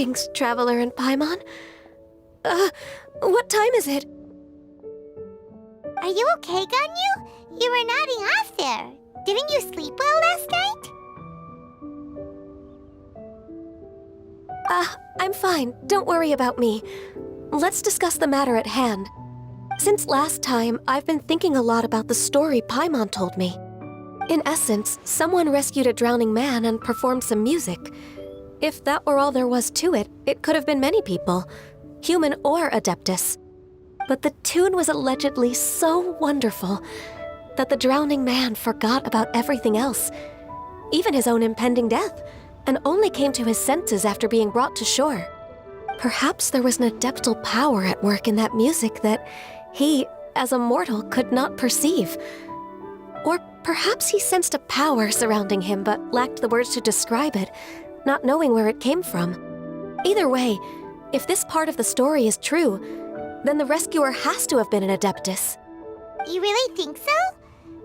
Greetings, Traveler and Paimon. What time is it? Are you okay, Ganyu? You were nodding off there. Didn't you sleep well last night? I'm fine. Don't worry about me. Let's discuss the matter at hand. Since last time, I've been thinking a lot about the story Paimon told me. In essence, someone rescued a drowning man and performed some music. If that were all there was to it, it could have been many people, human or Adeptus. But the tune was allegedly so wonderful that the drowning man forgot about everything else, even his own impending death, and only came to his senses after being brought to shore. Perhaps there was an adeptal power at work in that music that he, as a mortal, could not perceive. Or perhaps he sensed a power surrounding him but lacked the words to describe it, not knowing where it came from. Either way, if this part of the story is true, then the rescuer has to have been an Adeptus. You really think so?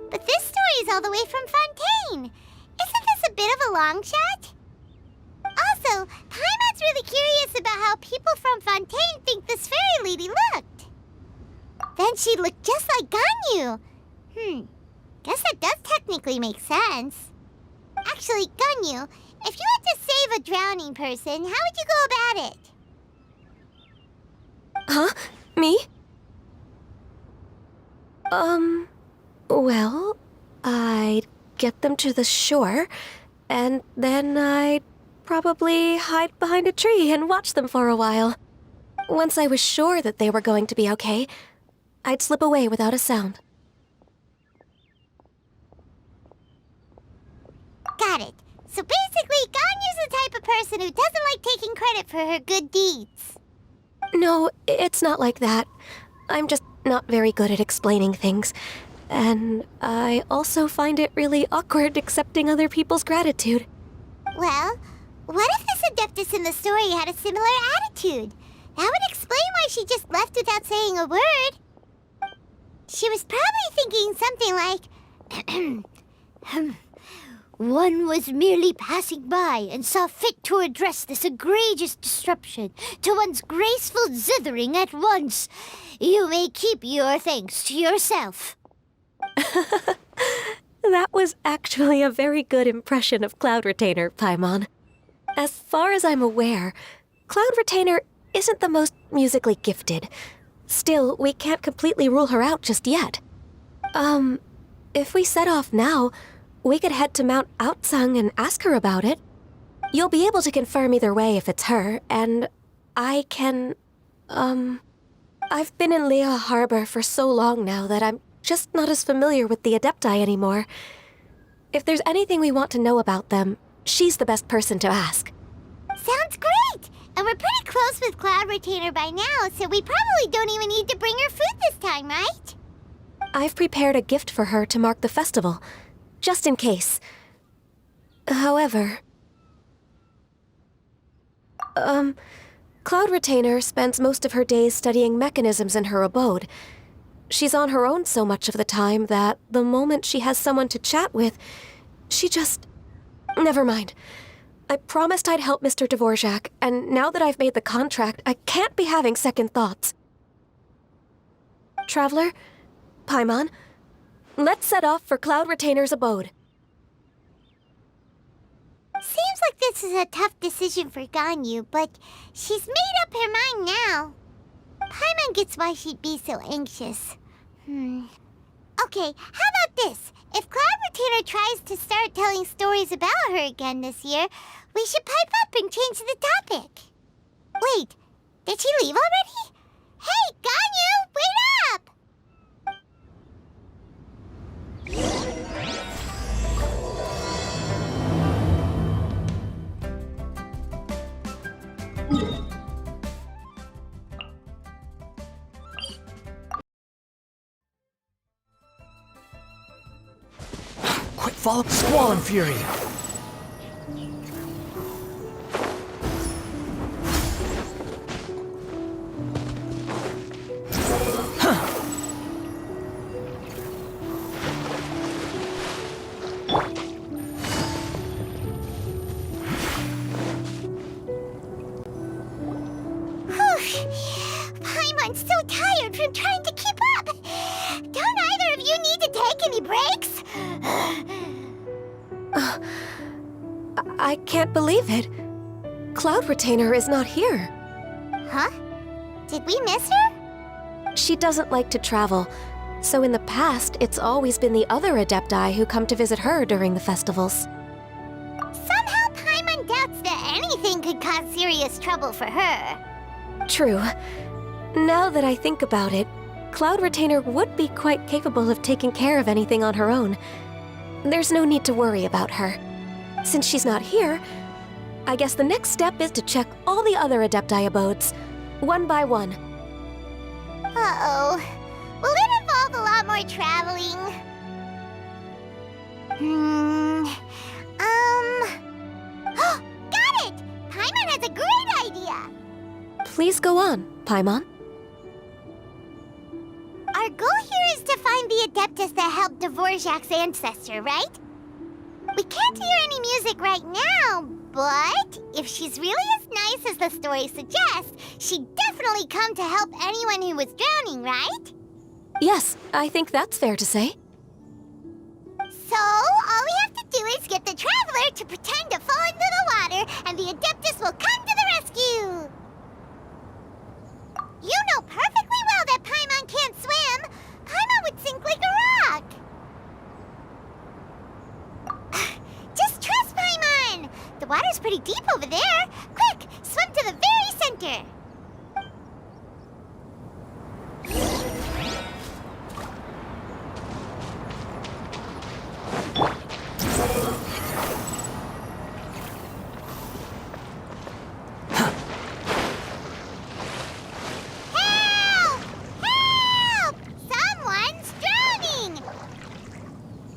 But this story is all the way from Fontaine. Isn't this a bit of a long shot? Also, Paimon's really curious about how people from Fontaine think this fairy lady looked. Then she looked just like Ganyu. Guess that does technically make sense. Actually, Ganyu, if you had to save a drowning person, how would you go about it? Huh? Me? Well, I'd get them to the shore, and then I'd probably hide behind a tree and watch them for a while. Once I was sure that they were going to be okay, I'd slip away without a sound. Got it. So basically, Ganyu's the type of person who doesn't like taking credit for her good deeds. No, it's not like that. I'm just not very good at explaining things. And I also find it really awkward accepting other people's gratitude. Well, what if this Adeptus in the story had a similar attitude? That would explain why she just left without saying a word. She was probably thinking something like, one was merely passing by and saw fit to address this egregious disruption to one's graceful zithering at once. You may keep your thanks to yourself. That was actually a very good impression of Cloud Retainer, Paimon. As far as I'm aware, Cloud Retainer isn't the most musically gifted. Still, we can't completely rule her out just yet. If we set off now, we could head to Mount Outsung and ask her about it. You'll be able to confirm either way if it's her, and I can, I've been in Lea Harbor for so long now that I'm just not as familiar with the Adepti anymore. If there's anything we want to know about them, she's the best person to ask. Sounds great! And we're pretty close with Cloud Retainer by now, so we probably don't even need to bring her food this time, right? I've prepared a gift for her to mark the festival, just in case. However, Cloud Retainer spends most of her days studying mechanisms in her abode. She's on her own so much of the time that the moment she has someone to chat with, she just... Never mind. I promised I'd help Mr. Dvorak, and now that I've made the contract, I can't be having second thoughts. Traveler, Paimon, let's set off for Cloud Retainer's abode. Seems like this is a tough decision for Ganyu, but she's made up her mind now. Paimon gets why she'd be so anxious. Okay, how about this? If Cloud Retainer tries to start telling stories about her again this year, we should pipe up and change the topic. Wait, did she leave already? Hey, Ganyu, wait up! Quick, follow Squall and Fury! I'm trying to keep up. Don't either of you need to take any breaks? I can't believe it. Cloud Retainer is not here. Huh? Did we miss her? She doesn't like to travel, so in the past, it's always been the other Adepti who come to visit her during the festivals. Somehow Paimon doubts that anything could cause serious trouble for her. True. Now that I think about it, Cloud Retainer would be quite capable of taking care of anything on her own. There's no need to worry about her. Since she's not here, I guess the next step is to check all the other Adepti abodes, one by one. Uh-oh. Will it involve a lot more traveling? Got it! Paimon has a great idea! Please go on, Paimon. Our goal here is to find the Adeptus that helped Dvorak's ancestor, right? We can't hear any music right now, but if she's really as nice as the story suggests, she'd definitely come to help anyone who was drowning, right? Yes, I think that's fair to say. So, all we have to do is get the Traveler to pretend to fall into the water, and the Adeptus will come to the rescue! You know perfectly well that Paimon can't swim! Paimon would sink like a rock! Just trust Paimon! The water's pretty deep over there! Quick, swim to the very center! Help! Help! Someone's drowning!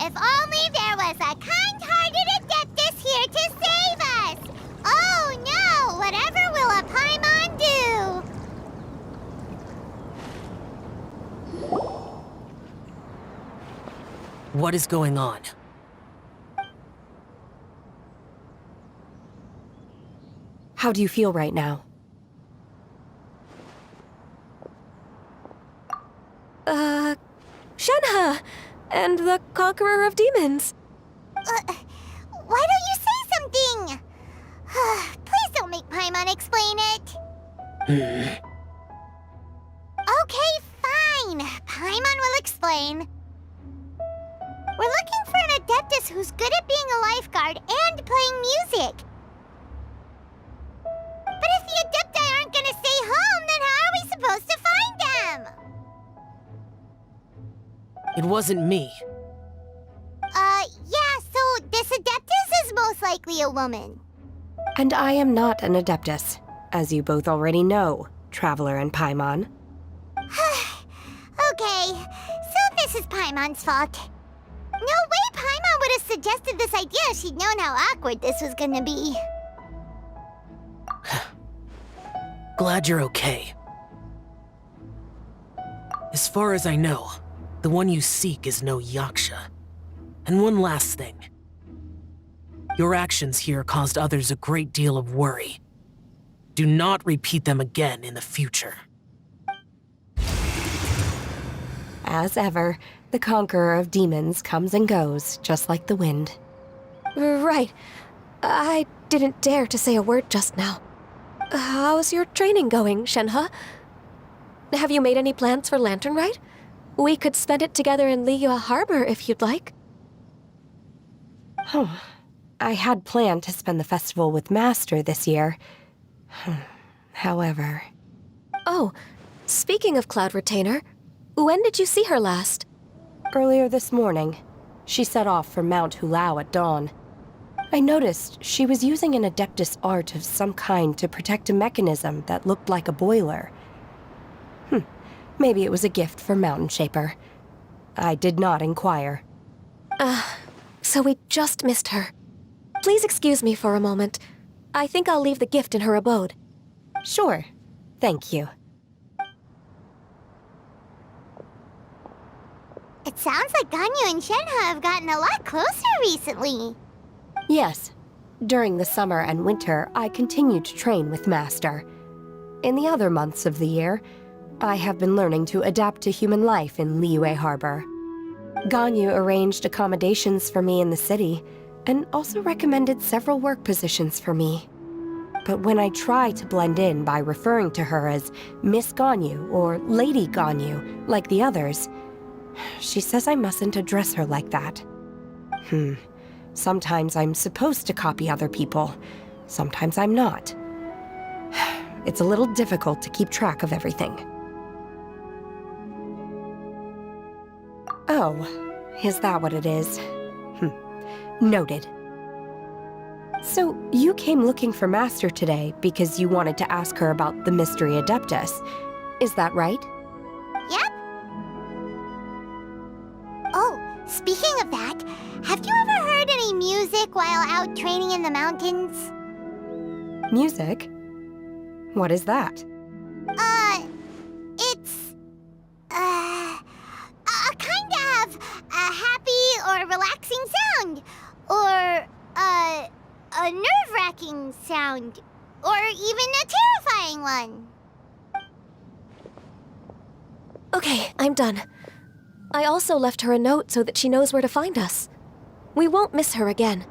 If only there was a kind-hearted Adeptus here to save us! Oh no! Whatever will a Paimon do? What is going on? How do you feel right now? Shenhe! And the Conqueror of Demons! Why don't you say something? Please don't make Paimon explain it. Okay, fine. Paimon will explain. We're looking for an Adeptus who's good at being a lifeguard and playing music. But if the Adepti aren't gonna stay home, then how are we supposed to find them? It wasn't me. Yeah, so this Adeptus is most likely a woman. And I am not an Adeptus, as you both already know, Traveler and Paimon. Okay, so this is Paimon's fault. No way Paimon would have suggested this idea if she'd known how awkward this was gonna be. Glad you're okay. As far as I know, the one you seek is no Yaksha. And one last thing. Your actions here caused others a great deal of worry. Do not repeat them again in the future. As ever, the Conqueror of Demons comes and goes, just like the wind. Right. I didn't dare to say a word just now. How's your training going, Shenhe? Have you made any plans for Lantern Rite? We could spend it together in Liyue Harbor if you'd like. I had planned to spend the festival with Master this year. However... Oh, speaking of Cloud Retainer, when did you see her last? Earlier this morning, she set off for Mount Hulao at dawn. I noticed she was using an Adeptus art of some kind to protect a mechanism that looked like a boiler. Maybe it was a gift for Mountain Shaper. I did not inquire. So we just missed her. Please excuse me for a moment. I think I'll leave the gift in her abode. Sure. Thank you. It sounds like Ganyu and Shenhe have gotten a lot closer recently. Yes. During the summer and winter, I continued to train with Master. In the other months of the year, I have been learning to adapt to human life in Liyue Harbor. Ganyu arranged accommodations for me in the city, and also recommended several work positions for me. But when I try to blend in by referring to her as Miss Ganyu or Lady Ganyu, like the others, she says I mustn't address her like that. Sometimes I'm supposed to copy other people, sometimes I'm not. It's a little difficult to keep track of everything. Oh, is that what it is? Noted. So, you came looking for Master today because you wanted to ask her about the Mystery Adeptus. Is that right? Yep. Oh, speaking of that, have you ever heard any music while out training in the mountains? Music? What is that? It's, a kind of a happy or relaxing sound. Or, a nerve-wracking sound. Or even a terrifying one. Okay, I'm done. I also left her a note so that she knows where to find us. We won't miss her again.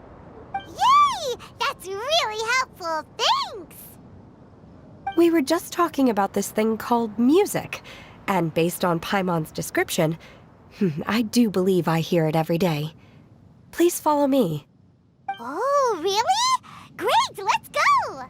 Yay! That's really helpful. Thanks! We were just talking about this thing called music, and based on Paimon's description, I do believe I hear it every day. Please follow me. Oh, really? Great, let's go!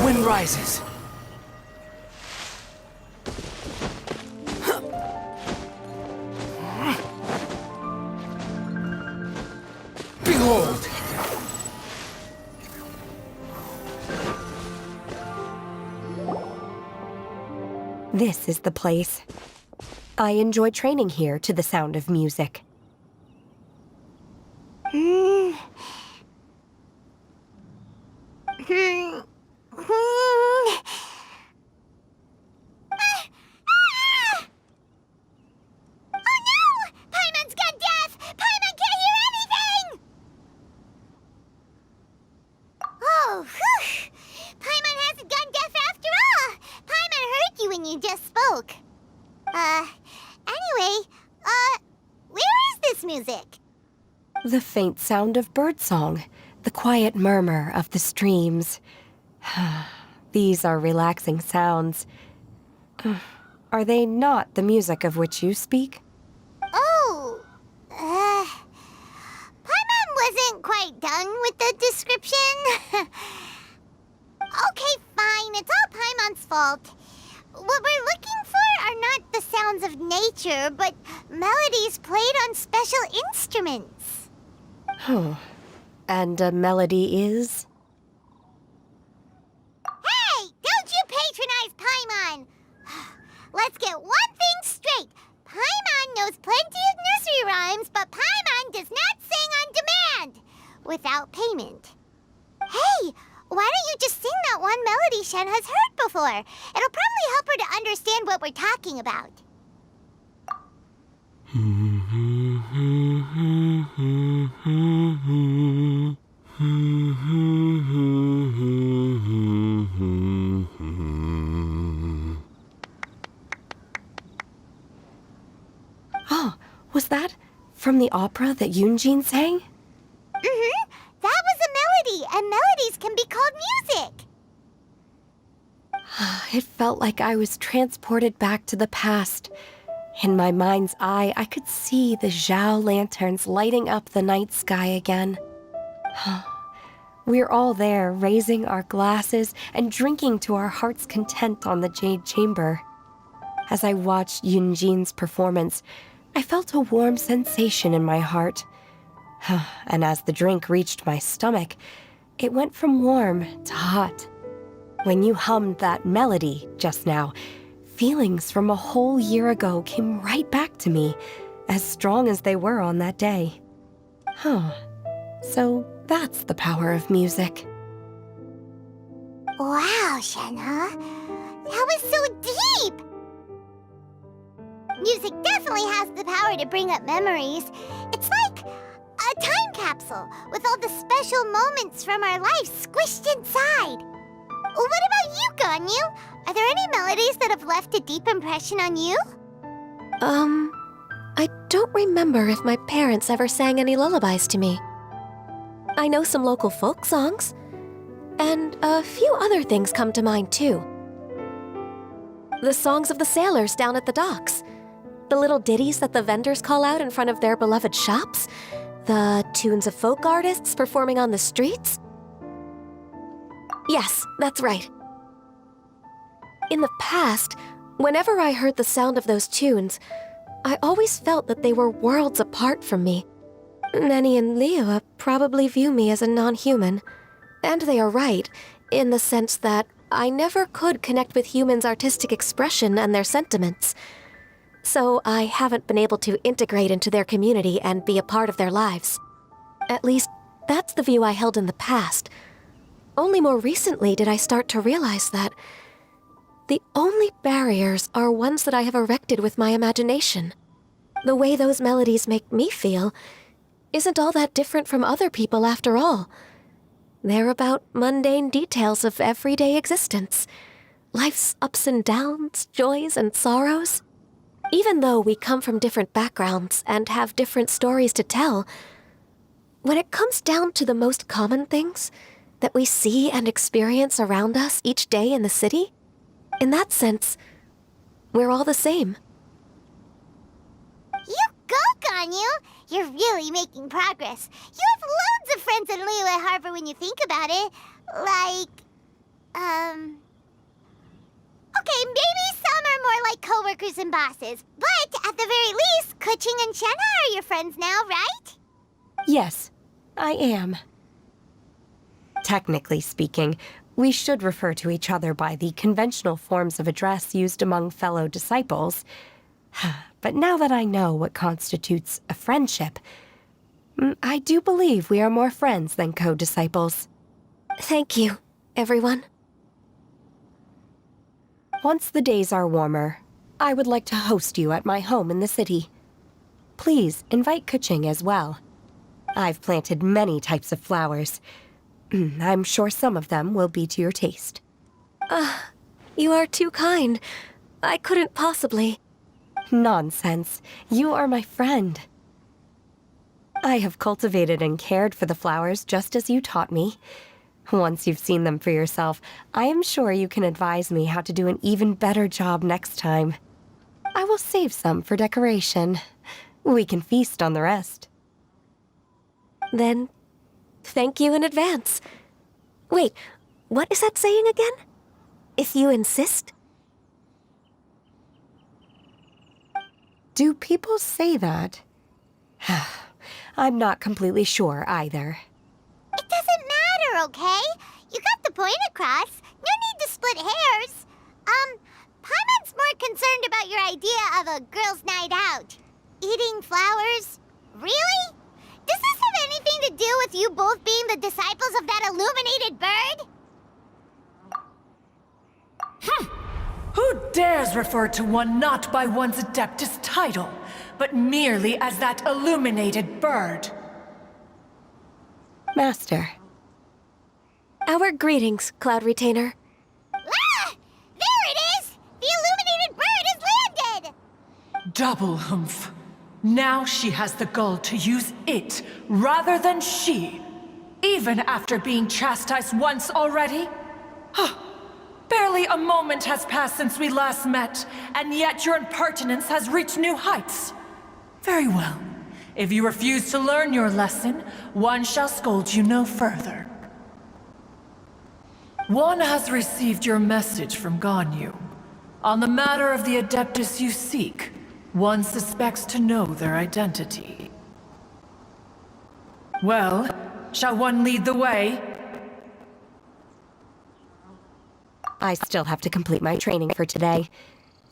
Wind rises. Behold! This is the place. I enjoy training here to the sound of music. Music. The faint sound of birdsong, the quiet murmur of the streams. These are relaxing sounds. Are they not the music of which you speak? Oh, Paimon wasn't quite done with the description. Okay, fine, it's all Paimon's fault. What we're looking for are not the sounds of nature, but melodies played on special instruments. And a melody is? Hey, don't you patronize Paimon! Let's get one thing straight. Paimon knows plenty of nursery rhymes, but Paimon does not sing on demand, without payment. Hey! Why don't you just sing that one melody Shen has heard before? It'll probably help her to understand what we're talking about. Oh, was that from the opera that Yunjin sang? Mm-hmm. That was a melody, and melodies can be called music. It felt like I was transported back to the past. In my mind's eye, I could see the Zhao lanterns lighting up the night sky again. We're all there, raising our glasses and drinking to our heart's content on the Jade Chamber. As I watched Yunjin's performance, I felt a warm sensation in my heart. And as the drink reached my stomach, it went from warm to hot. When you hummed that melody just now, feelings from a whole year ago came right back to me, as strong as they were on that day. So that's the power of music. Wow, Shenhe. That was so deep! Music definitely has the power to bring up memories. It's like a time capsule with all the special moments from our lives squished inside. What about you, Ganyu? Are there any melodies that have left a deep impression on you? I don't remember if my parents ever sang any lullabies to me. I know some local folk songs, and a few other things come to mind too. The songs of the sailors down at the docks, the little ditties that the vendors call out in front of their beloved shops, the tunes of folk artists performing on the streets. Yes, that's right. In the past, whenever I heard the sound of those tunes, I always felt that they were worlds apart from me. Nenny and Liyue probably view me as a non-human, and they are right, in the sense that I never could connect with humans' artistic expression and their sentiments. So I haven't been able to integrate into their community and be a part of their lives. At least, that's the view I held in the past. Only more recently did I start to realize that the only barriers are ones that I have erected with my imagination. The way those melodies make me feel isn't all that different from other people after all. They're about mundane details of everyday existence. Life's ups and downs, joys and sorrows. Even though we come from different backgrounds and have different stories to tell, when it comes down to the most common things that we see and experience around us each day in the city, in that sense, we're all the same. You go, Ganyu! You're really making progress. You have loads of friends in Liyue Harbor when you think about it. Okay, maybe some are more like coworkers and bosses. But at the very least, Keqing and Shenhe are your friends now, right? Yes, I am. Technically speaking, we should refer to each other by the conventional forms of address used among fellow disciples. But now that I know what constitutes a friendship, I do believe we are more friends than co-disciples. Thank you, everyone. Once the days are warmer, I would like to host you at my home in the city. Please invite Keqing as well. I've planted many types of flowers. I'm sure some of them will be to your taste. You are too kind. I couldn't possibly. Nonsense. You are my friend. I have cultivated and cared for the flowers just as you taught me. Once you've seen them for yourself, I am sure you can advise me how to do an even better job next time. I will save some for decoration. We can feast on the rest. Then, thank you in advance. Wait, what is that saying again? If you insist? Do people say that? I'm not completely sure either. It doesn't matter, okay? You got the point across. No need to split hairs. Paimon's more concerned about your idea of a girls' night out. Eating flowers? Really? Does this have anything to do with you both being the disciples of that illuminated bird? Who dares refer to one not by one's Adeptus title, but merely as that illuminated bird? Master. Our greetings, Cloud Retainer. Ah! There it is! The illuminated bird has landed! Double humph. Now she has the gall to use it rather than she, even after being chastised once already? Barely a moment has passed since we last met, and yet your impertinence has reached new heights. Very well. If you refuse to learn your lesson, one shall scold you no further. One has received your message from Ganyu. On the matter of the Adeptus you seek, one suspects to know their identity. Well, shall one lead the way? I still have to complete my training for today,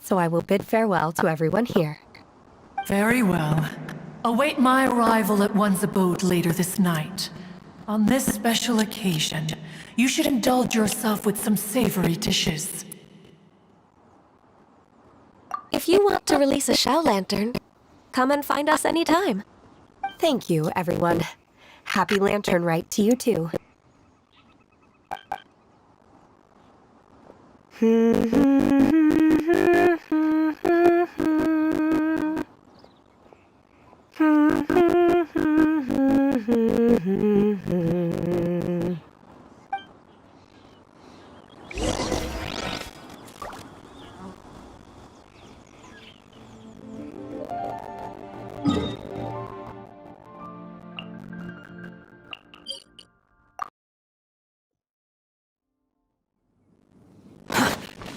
so I will bid farewell to everyone here. Very well. Await my arrival at one's abode later this night. On this special occasion, you should indulge yourself with some savory dishes. If you want to release a Shao Lantern, come and find us anytime. Thank you, everyone. Happy Lantern Rite to you too.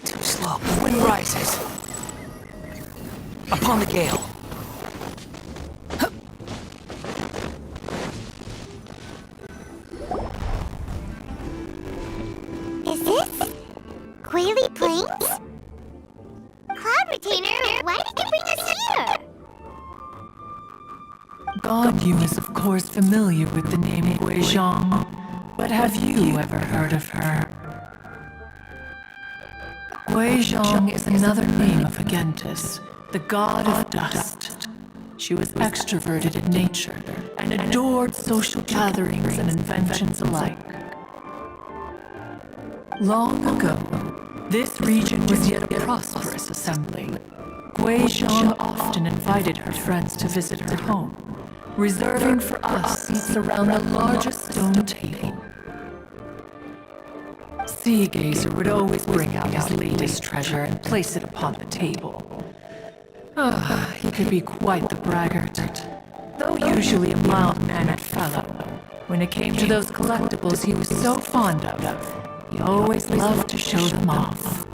Too slow. The wind rises. Upon the gale. Is this Quaily Plains? Cloud Retainer, why did you bring us here? Ganyu is of course familiar with the name Wei Zhang, but have you ever heard of her? Wei Zhang is another name of Agentis, the god of dust. She was extroverted in nature and adored social gatherings and inventions alike. Long ago, this region was yet a prosperous assembly. Wei Zhang often invited her friends to visit her home, reserving for us seats around the largest stone table. Sea Gazer would always bring out his latest treasure and place it upon the table. He could be quite the braggart, though usually a mild-mannered fellow. When it came to those collectibles he was so fond of, he always loved to show them off.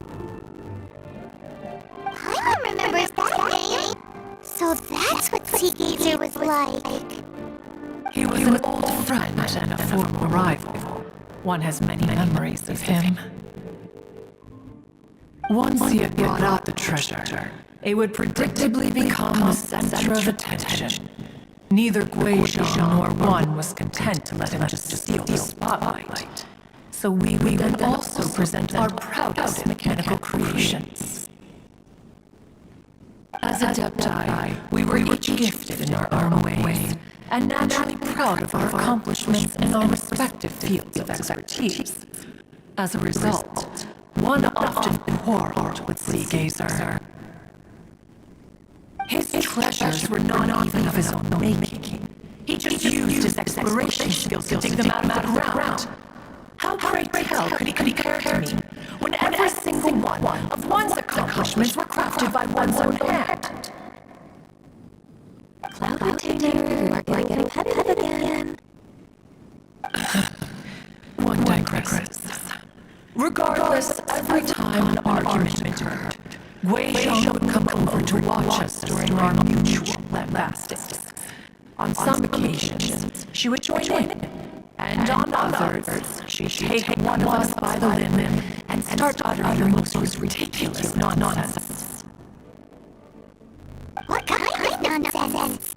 Paimon remembers that name. So that's what Sea Gazer was like. He was an old friend and a former rival. One has many memories of him. Once he had brought out the treasure, it would predictably become the center of attention. Neither Guizhang nor one was content to let him just steal the spotlight. So we would then also present our proudest mechanical creations. As Adepti, we were each gifted in our own ways, and naturally proud of our accomplishments in our respective fields of expertise. As a result, one often quarreled with Sea Gazer. His treasures were not even of his own making. He just used his exploration skills to dig them out of the ground. How, pray tell, could he compare to me, when every single one of one's accomplishments were crafted by one's own hand? Cloud Retainer, you are getting competitive again. One digresses. Regardless, every time an argument occurred, Wei Zhang would come over to watch us during our mutual lambastings. On some occasions, she would join in, and on others, she'd take one of us by the limb and start uttering the most ridiculous nonsense. What kind of nonsense?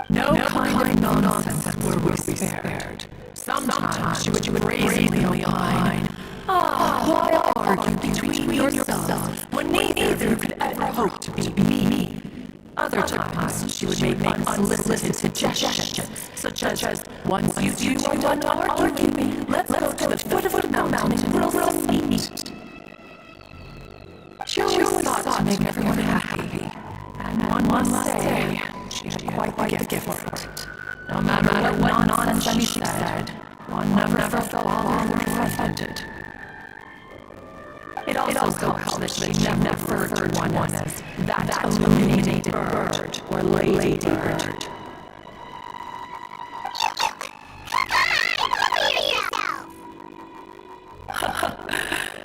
No kind of nonsense were we spared. Sometimes she would brazenly opine, why argue between yourselves when neither could ever hope to beat me? Other times she would make unsolicited suggestions, such as, once you two are done arguing, let's go to the foot of the mountain and grill some meat. She always thought to make everyone happy, and one must say, she had quite the gift for it. No matter what nonsense she said, one never felt bothered or offended. It also helps that she never referred to one as that illuminated bird or lady bird.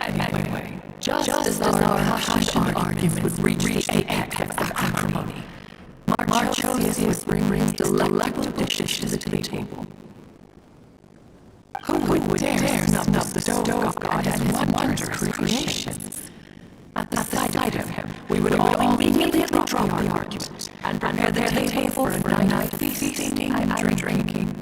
Anyway, just as our passionate arguments would reach the apex of acrimony, Marchosius brings delectable dishes to the table. Who would dare snub the stove god and his wondrous creations? At the sight of him, we would all immediately drop the argument and prepare the table for a night of feasting and drinking.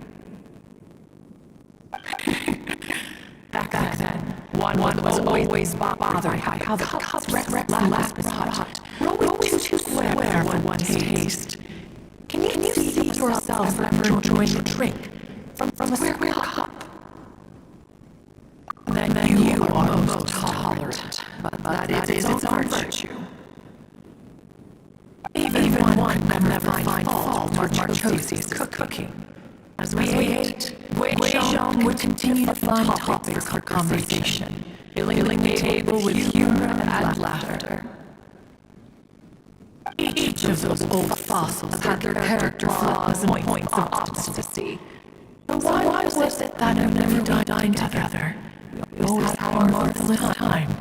always bothered by how the cups Rex brought. Always too square for one taste. Can you see yourself enjoying a drink from a square cup? Then you are most tolerant, but that is its own virtue. Even one could never find fault with Marchosi's cooking. As we ate, Guizhong would continue to find topics for conversation, filling the table with humor and laughter. Each of those old fossils had their character flaws and points of obstinacy. But why was it that we never dined together? We always had our marvelous time.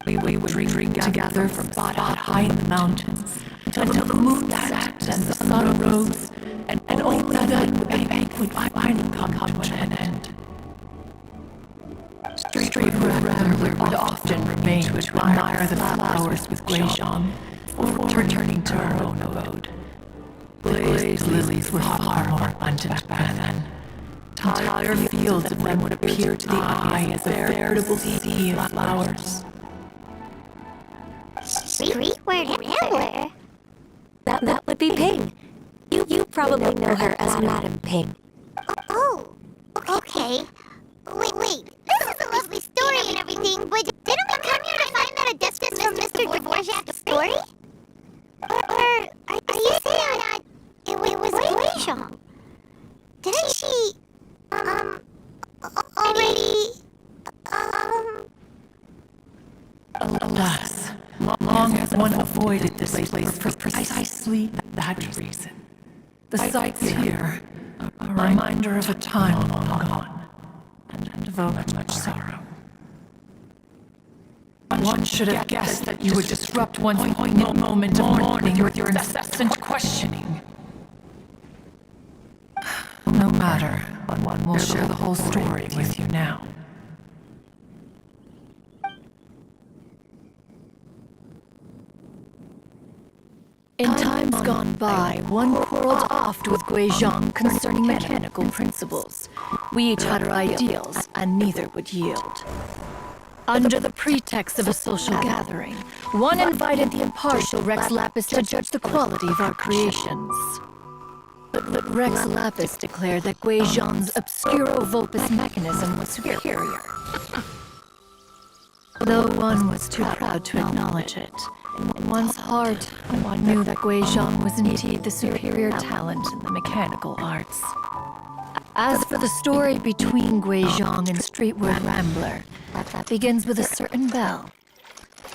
We would drink together from spot high in the mountains until the moon set and the sun rose, and only then would the banquet finally come to an end. Street Rambler would often remain to admire the flowers with Guizhong, before returning to her own abode. Glazed lilies were far more abundant back then. Entire fields of them would appear to the eye as a veritable sea of flowers. Street Rambler? That would be Ping. You probably know her as Madam Ping. Oh, okay. Wait. This is a lovely story and everything, but didn't we come here to find that Adeptus from Mr. Dvorak's story? Or are you saying that it was Guizhong? Didn't she, already, Alas, long as one avoided this place for precisely that reason. The sights here, a reminder of a time long gone, and evoke much sorrow. One should have guessed that you would disrupt one's poignant moment of mourning with your incessant questioning. No matter, one will share the whole story with you now. In times gone by, one quarreled oft with Guizhong concerning mechanical principles. We each had our ideals, and neither would yield. Under the pretext of a social gathering, one invited the impartial Rex Lapis to judge the quality of our creations. But Rex Lapis declared that Guizhong's obscuro vulpus mechanism was superior. Though one was too proud to acknowledge it, in one's heart, one knew that Guizhong was indeed the superior talent in the mechanical arts. As for the story between Guizhong and Streetward Rambler, that begins with a certain bell.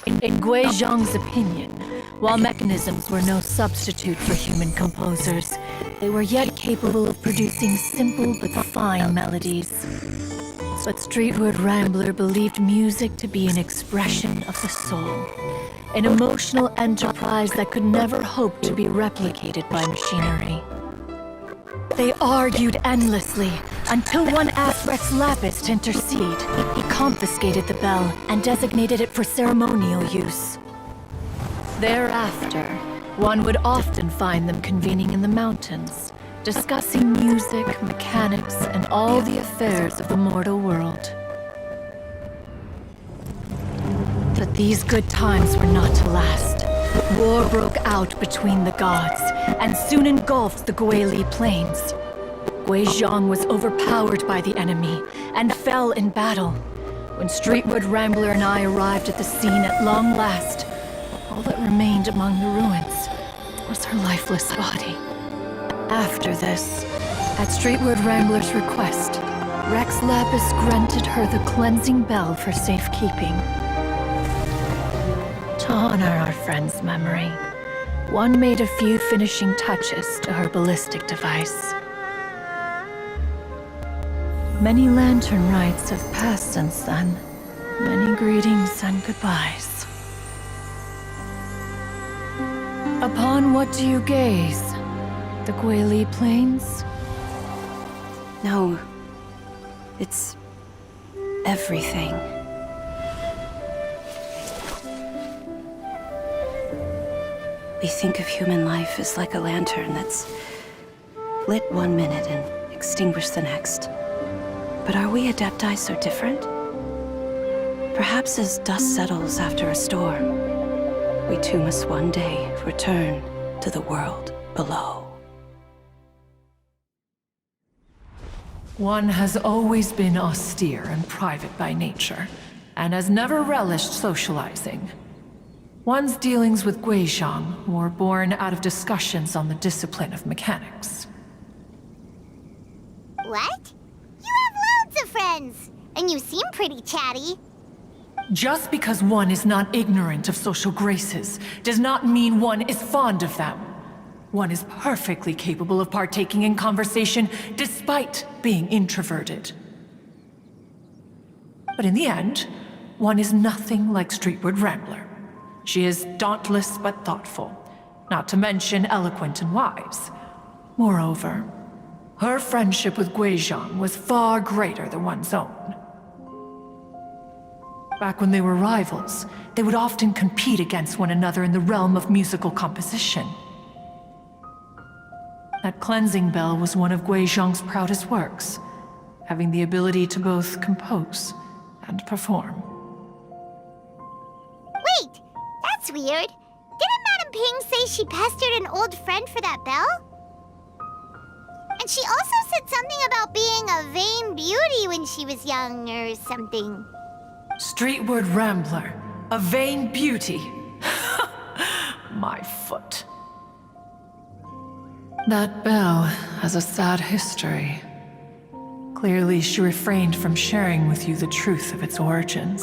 In Guizhong's opinion, while mechanisms were no substitute for human composers, they were yet capable of producing simple but fine melodies. But Streetward Rambler believed music to be an expression of the soul, an emotional enterprise that could never hope to be replicated by machinery. They argued endlessly, until one asked Rex Lapis to intercede. He confiscated the bell and designated it for ceremonial use. Thereafter, one would often find them convening in the mountains, discussing music, mechanics, and all the affairs of the mortal world. But these good times were not to last. War broke out between the gods, and soon engulfed the Guili plains. Guizhong was overpowered by the enemy, and fell in battle. When Streetward Rambler and I arrived at the scene at long last, all that remained among the ruins was her lifeless body. After this, at Streetward Rambler's request, Rex Lapis granted her the cleansing bell for safekeeping. To honor our friend's memory, one made a few finishing touches to her ballistic device. Many Lantern Rites have passed since then. Many greetings and goodbyes. Upon what do you gaze? The Guili Plains? No. It's everything. We think of human life as like a lantern that's lit one minute and extinguished the next. But are we Adepti so different? Perhaps as dust settles after a storm, we too must one day return to the world below. One has always been austere and private by nature, and has never relished socializing. One's dealings with Guizhong were born out of discussions on the discipline of mechanics. What? You have loads of friends, and you seem pretty chatty. Just because one is not ignorant of social graces does not mean one is fond of them. One is perfectly capable of partaking in conversation despite being introverted. But in the end, one is nothing like Streetward Rambler. She is dauntless but thoughtful, not to mention eloquent and wise. Moreover, her friendship with Guizhong was far greater than one's own. Back when they were rivals, they would often compete against one another in the realm of musical composition. That cleansing bell was one of Guizhong's proudest works, having the ability to both compose and perform. Wait, that's weird. Didn't Madame Ping say she pestered an old friend for that bell? And she also said something about being a vain beauty when she was young or something. Streetward Rambler, a vain beauty. My foot. That bell has a sad history. Clearly, she refrained from sharing with you the truth of its origins,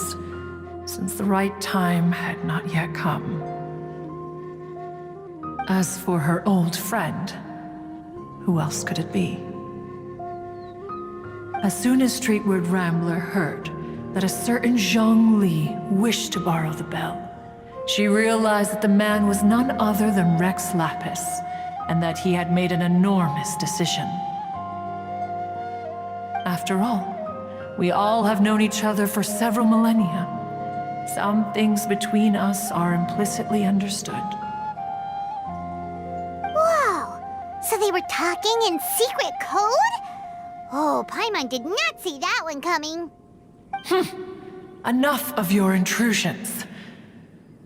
since the right time had not yet come. As for her old friend, who else could it be? As soon as Streetward Rambler heard that a certain Zhang Li wished to borrow the bell, she realized that the man was none other than Rex Lapis, and that he had made an enormous decision. After all, we all have known each other for several millennia. Some things between us are implicitly understood. Whoa! So they were talking in secret code? Oh, Paimon did not see that one coming. Enough of your intrusions.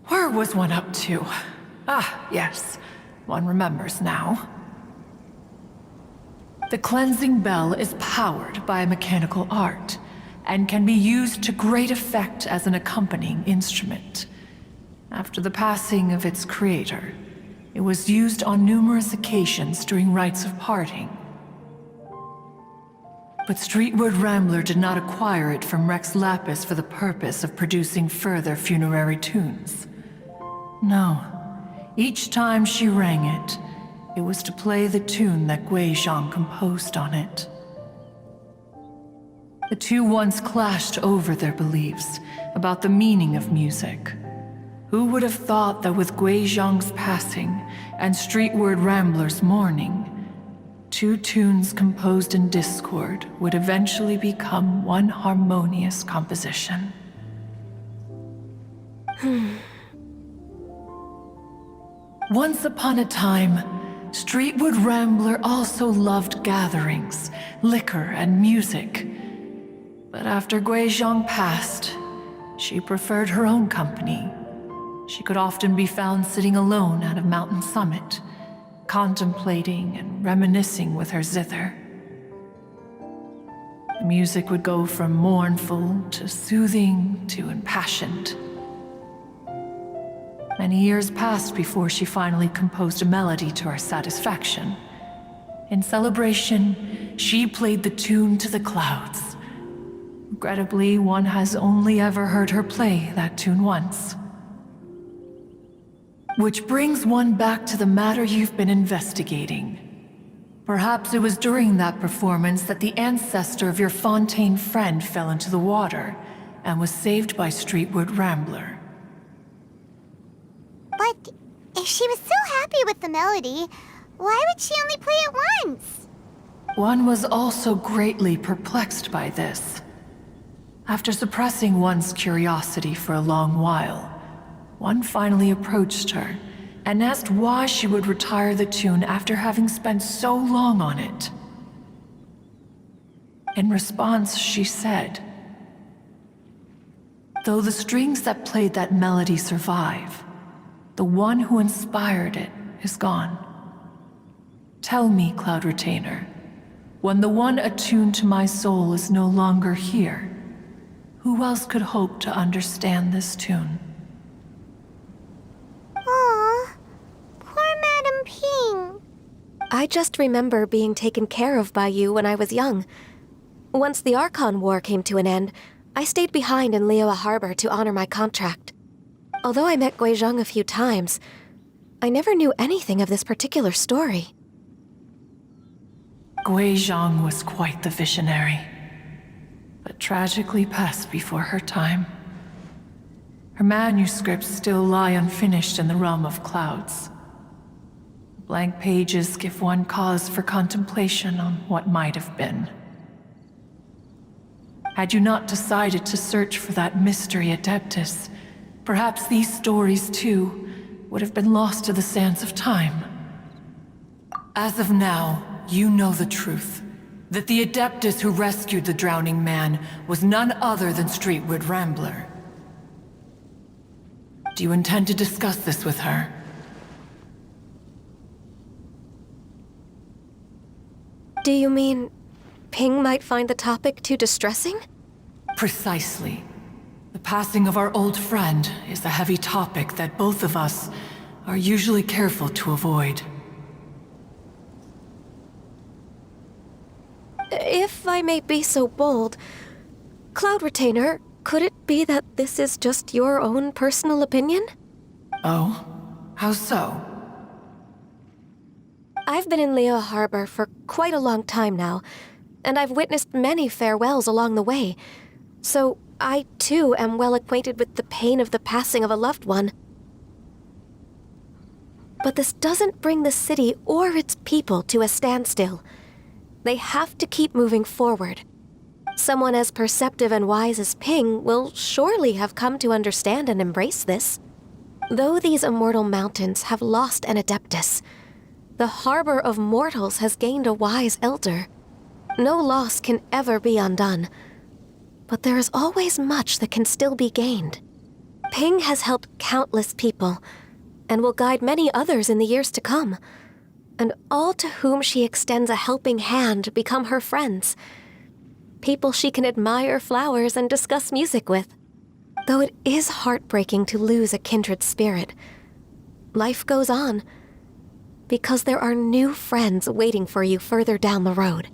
Where was one up to? Ah, yes. One remembers now. The cleansing bell is powered by a mechanical art, and can be used to great effect as an accompanying instrument. After the passing of its creator, it was used on numerous occasions during rites of parting. But Streetward Rambler did not acquire it from Rex Lapis for the purpose of producing further funerary tunes. No. Each time she rang it, it was to play the tune that Guizhong composed on it. The two once clashed over their beliefs about the meaning of music. Who would have thought that with Guizhong's passing and Streetward Rambler's mourning, two tunes composed in discord would eventually become one harmonious composition? Once upon a time, Streetward Rambler also loved gatherings, liquor, and music. But after Guizhong passed, she preferred her own company. She could often be found sitting alone at a mountain summit, contemplating and reminiscing with her zither. The music would go from mournful to soothing to impassioned. Many years passed before she finally composed a melody to her satisfaction. In celebration, she played the tune to the clouds. Regrettably, one has only ever heard her play that tune once. Which brings one back to the matter you've been investigating. Perhaps it was during that performance that the ancestor of your Fontaine friend fell into the water and was saved by Streetward Rambler. But if she was so happy with the melody, why would she only play it once? One was also greatly perplexed by this. After suppressing one's curiosity for a long while, one finally approached her and asked why she would retire the tune after having spent so long on it. In response, she said, Though the strings that played that melody survive, the one who inspired it is gone. Tell me, Cloud Retainer, when the one attuned to my soul is no longer here, who else could hope to understand this tune? Aw, poor Madam Ping. I just remember being taken care of by you when I was young. Once the Archon War came to an end, I stayed behind in Liyue Harbor to honor my contract. Although I met Guizhong a few times, I never knew anything of this particular story. Guizhong was quite the visionary, but tragically passed before her time. Her manuscripts still lie unfinished in the realm of clouds. Blank pages give one cause for contemplation on what might have been. Had you not decided to search for that mystery Adeptus, perhaps these stories, too, would have been lost to the sands of time. As of now, you know the truth. That the Adeptus who rescued the drowning man was none other than Streetwood Rambler. Do you intend to discuss this with her? Do you mean Ping might find the topic too distressing? Precisely. The passing of our old friend is a heavy topic that both of us are usually careful to avoid. If I may be so bold, Cloud Retainer, could it be that this is just your own personal opinion? Oh? How so? I've been in Liyue Harbor for quite a long time now, and I've witnessed many farewells along the way, so I too am well acquainted with the pain of the passing of a loved one. But this doesn't bring the city or its people to a standstill. They have to keep moving forward. Someone as perceptive and wise as Ping will surely have come to understand and embrace this. Though these immortal mountains have lost an Adeptus, the harbor of mortals has gained a wise elder. No loss can ever be undone, but there is always much that can still be gained. Ping has helped countless people, and will guide many others in the years to come. And all to whom she extends a helping hand become her friends. People she can admire flowers and discuss music with. Though it is heartbreaking to lose a kindred spirit, life goes on, because there are new friends waiting for you further down the road.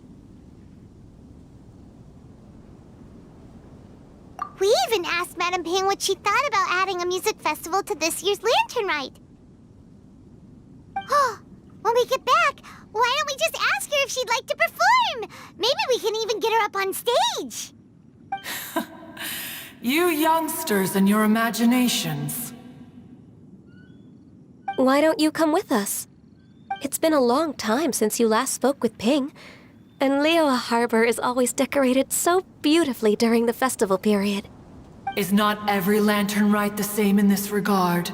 We even asked Madam Ping what she thought about adding a music festival to this year's Lantern Rite. Oh, when we get back, why don't we just ask her if she'd like to perform? Maybe we can even get her up on stage. You youngsters and your imaginations. Why don't you come with us? It's been a long time since you last spoke with Ping, and Liyue Harbor is always decorated so beautifully during the festival period. Is not every Lantern Rite the same in this regard?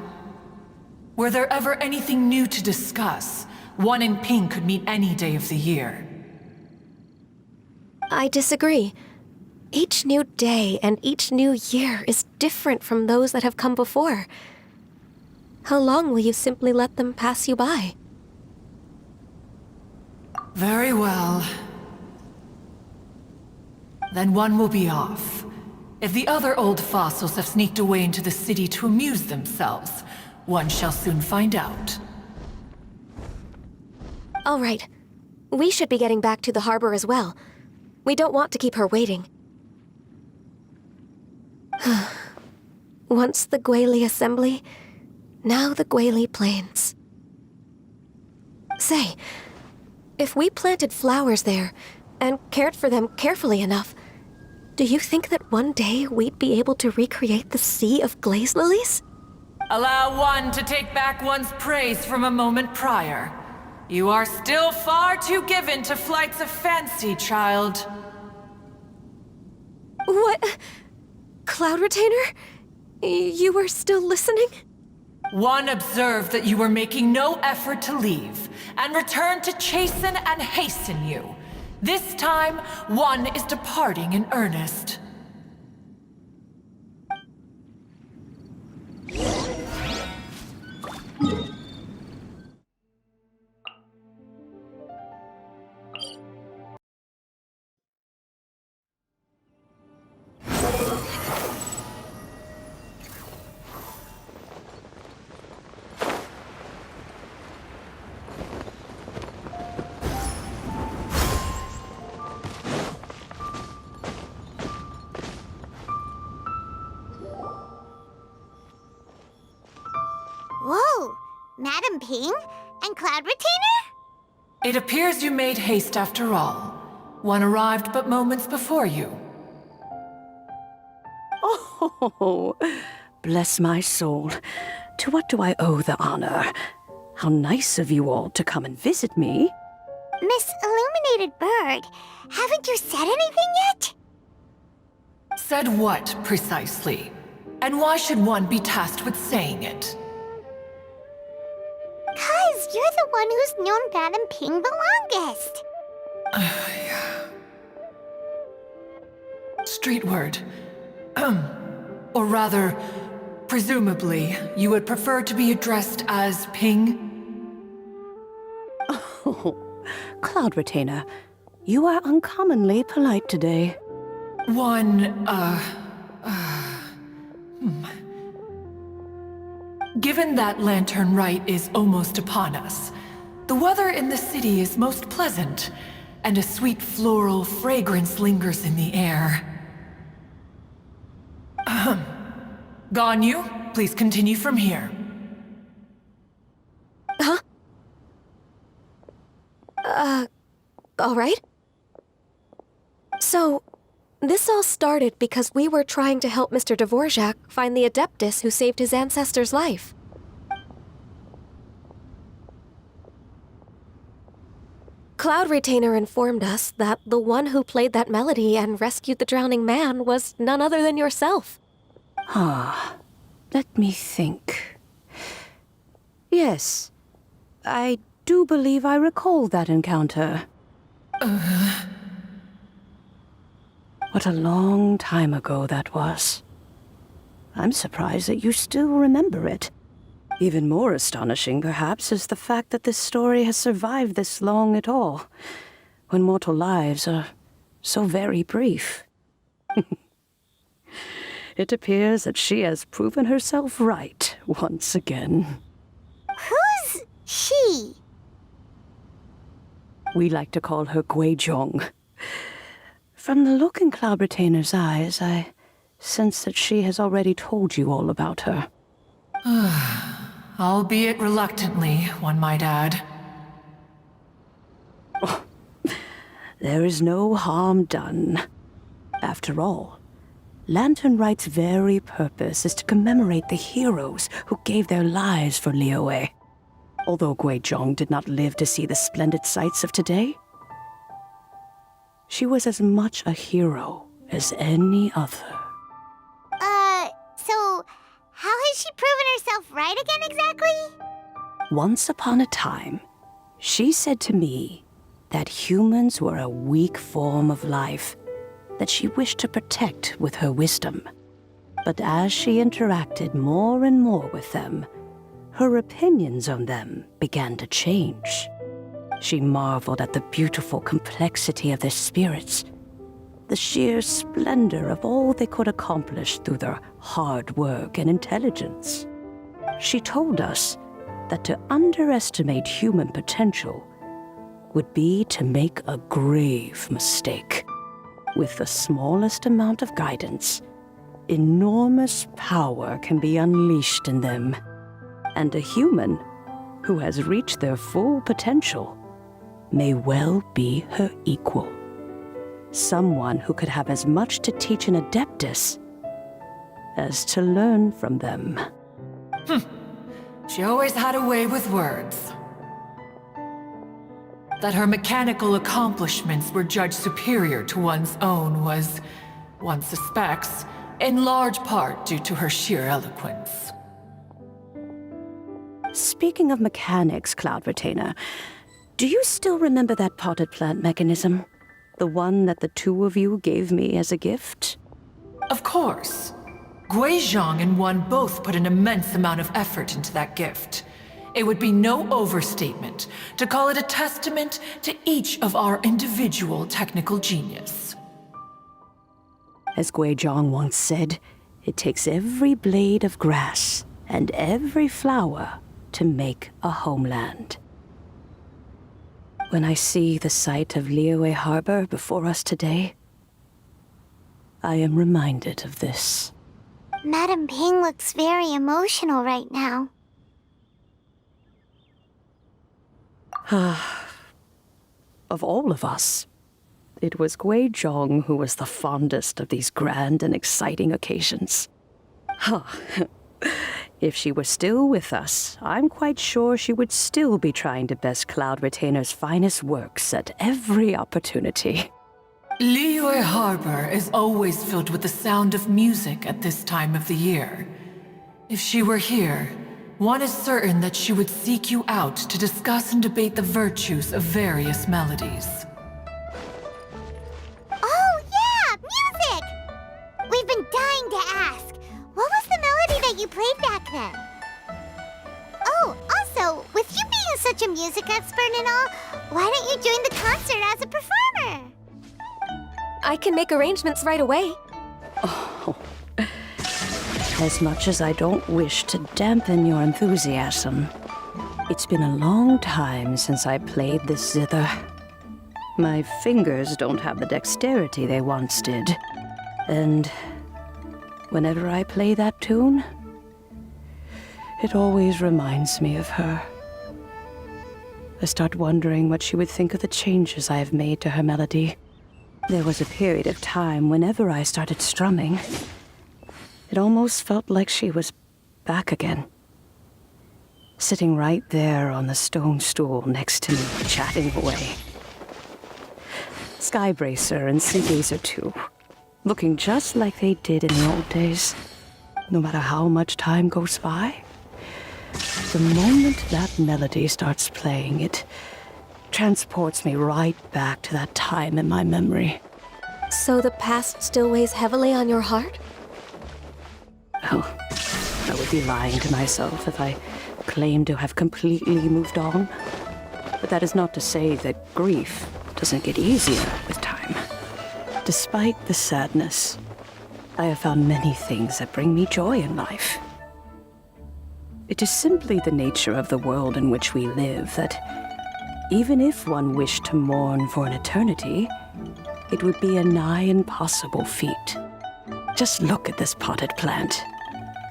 Were there ever anything new to discuss? One in Ping could meet any day of the year. I disagree. Each new day and each new year is different from those that have come before. How long will you simply let them pass you by? Very well. Then one will be off. If the other old fossils have sneaked away into the city to amuse themselves, one shall soon find out. All right. We should be getting back to the harbor as well. We don't want to keep her waiting. Once the Guili Assembly, now the Guili Plains. Say, if we planted flowers there and cared for them carefully enough, do you think that one day we'd be able to recreate the sea of glaze lilies? Allow one to take back one's praise from a moment prior. You are still far too given to flights of fancy, child. What? Cloud Retainer? You were still listening? One observed that you were making no effort to leave, and returned to chasten and hasten you. This time, one is departing in earnest. Madam Ping? And Cloud Retainer? It appears you made haste after all. One arrived but moments before you. Oh, bless my soul. To what do I owe the honor? How nice of you all to come and visit me. Miss Illuminated Bird, haven't you said anything yet? Said what, precisely? And why should one be tasked with saying it? 'Cause you're the one who's known Madam Ping the longest. Street word. Or rather, presumably, you would prefer to be addressed as Ping? Oh, Cloud Retainer, you are uncommonly polite today. Given that Lantern Rite is almost upon us, the weather in the city is most pleasant, and a sweet floral fragrance lingers in the air. Ganyu, please continue from here. Huh? All right. So, this all started because we were trying to help Mr. Dvorak find the Adeptus who saved his ancestor's life. Cloud Retainer informed us that the one who played that melody and rescued the drowning man was none other than yourself. Ah, let me think. Yes, I do believe I recall that encounter. What a long time ago that was. I'm surprised that you still remember it. Even more astonishing, perhaps, is the fact that this story has survived this long at all, when mortal lives are so very brief. It appears that she has proven herself right once again. Who's she? We like to call her Guizhong. From the look in Cloud Retainer's eyes, I sense that she has already told you all about her. Albeit reluctantly, one might add. There is no harm done. After all, Lantern Rite's very purpose is to commemorate the heroes who gave their lives for Liyue. Although Guizhong did not live to see the splendid sights of today, she was as much a hero as any other. So how has she proven herself right again exactly? Once upon a time, she said to me that humans were a weak form of life that she wished to protect with her wisdom. But as she interacted more and more with them, her opinions on them began to change. She marveled at the beautiful complexity of their spirits, the sheer splendor of all they could accomplish through their hard work and intelligence. She told us that to underestimate human potential would be to make a grave mistake. With the smallest amount of guidance, enormous power can be unleashed in them. And a human who has reached their full potential may well be her equal. Someone who could have as much to teach an Adeptus as to learn from them. She always had a way with words. That her mechanical accomplishments were judged superior to one's own was, one suspects, in large part due to her sheer eloquence. Speaking of mechanics, Cloud Retainer, do you still remember that potted plant mechanism? The one that the two of you gave me as a gift? Of course. Guizhong and one both put an immense amount of effort into that gift. It would be no overstatement to call it a testament to each of our individual technical genius. As Guizhong once said, it takes every blade of grass and every flower to make a homeland. When I see the sight of Liyue Harbor before us today, I am reminded of this. Madam Ping looks very emotional right now. Of all of us, it was Gui Zhong who was the fondest of these grand and exciting occasions. If she were still with us, I'm quite sure she would still be trying to best Cloud Retainer's finest works at every opportunity. Liyue Harbor is always filled with the sound of music at this time of the year. If she were here, one is certain that she would seek you out to discuss and debate the virtues of various melodies. Oh, yeah! Music! We've been dying to ask. What was the melody that you played back then? Oh, also, with you being such a music expert and all, why don't you join the concert as a performer? I can make arrangements right away. Oh. As much as I don't wish to dampen your enthusiasm, it's been a long time since I played this zither. My fingers don't have the dexterity they once did, and whenever I play that tune, it always reminds me of her. I start wondering what she would think of the changes I have made to her melody. There was a period of time whenever I started strumming, it almost felt like she was back again. Sitting right there on the stone stool next to me, chatting away. Skybracer and Seagazer too, looking just like they did in the old days. No matter how much time goes by, the moment that melody starts playing, it transports me right back to that time in my memory. So the past still weighs heavily on your heart? Oh, I would be lying to myself if I claimed to have completely moved on. But that is not to say that grief doesn't get easier with time. Despite the sadness, I have found many things that bring me joy in life. It is simply the nature of the world in which we live that even if one wished to mourn for an eternity, it would be a nigh impossible feat. Just look at this potted plant.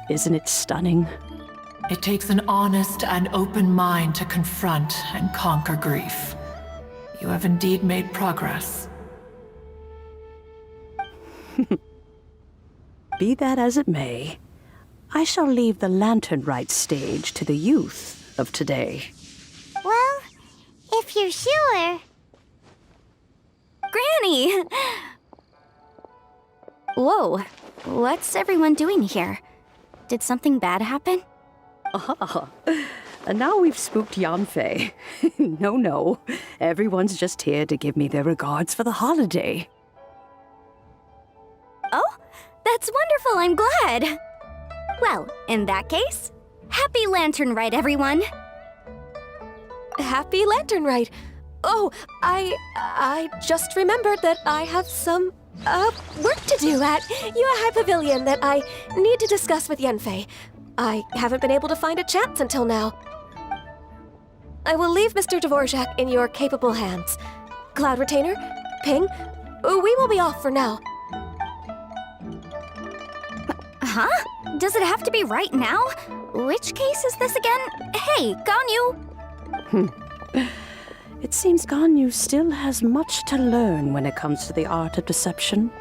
Isn't it stunning? It takes an honest and open mind to confront and conquer grief. You have indeed made progress. Be that as it may, I shall leave the Lantern Rite stage to the youth of today. Well, if you're sure. Granny! Whoa, what's everyone doing here? Did something bad happen? Ah, and now we've spooked Yanfei. No, everyone's just here to give me their regards for the holiday. Oh, that's wonderful, I'm glad! Well, in that case, happy Lantern Rite, everyone! Happy Lantern Rite! Oh, I just remembered that I have some, work to do at Yuehai Pavilion that I need to discuss with Yanfei. I haven't been able to find a chance until now. I will leave Mr. Dvorak in your capable hands. Cloud Retainer, Ping, we will be off for now. Huh? Does it have to be right now? Which case is this again? Hey, Ganyu! It seems Ganyu still has much to learn when it comes to the art of deception.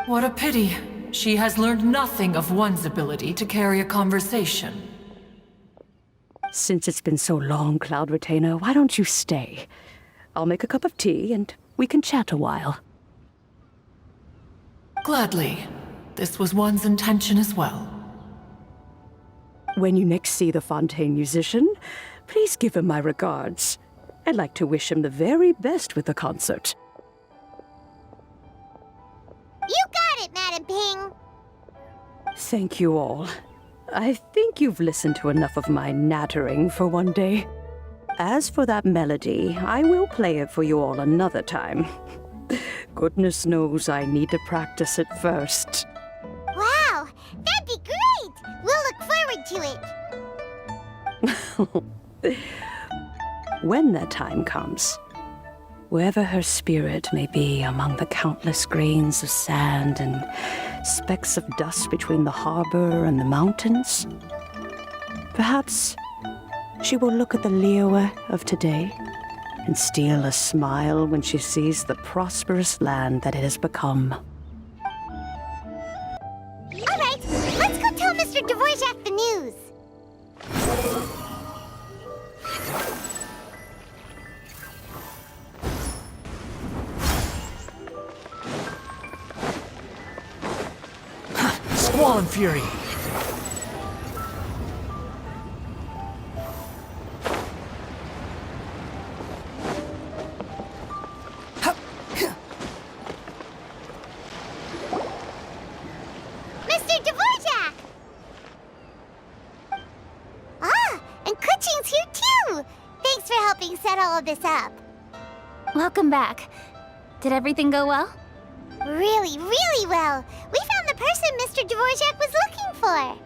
What a pity. She has learned nothing of one's ability to carry a conversation. Since it's been so long, Cloud Retainer, why don't you stay? I'll make a cup of tea and we can chat a while. Gladly. This was one's intention as well. When you next see the Fontaine musician, please give him my regards. I'd like to wish him the very best with the concert. You got it, Madam Ping. Thank you all. I think you've listened to enough of my nattering for one day. As for that melody, I will play it for you all another time. Goodness knows I need to practice it first. Wow, that'd be great! We'll look forward to it. When that time comes, wherever her spirit may be among the countless grains of sand and specks of dust between the harbor and the mountains, perhaps she will look at the Liyue of today and steal a smile when she sees the prosperous land that it has become. All right, let's go tell Mr. Dvorak the news. Squall and Fury! Mr. Dvorak! Ah, and Kuchin's here too! Thanks for helping set all of this up. Welcome back. Did everything go well? Really, really well. We found the person Mr. Dvorak was looking for.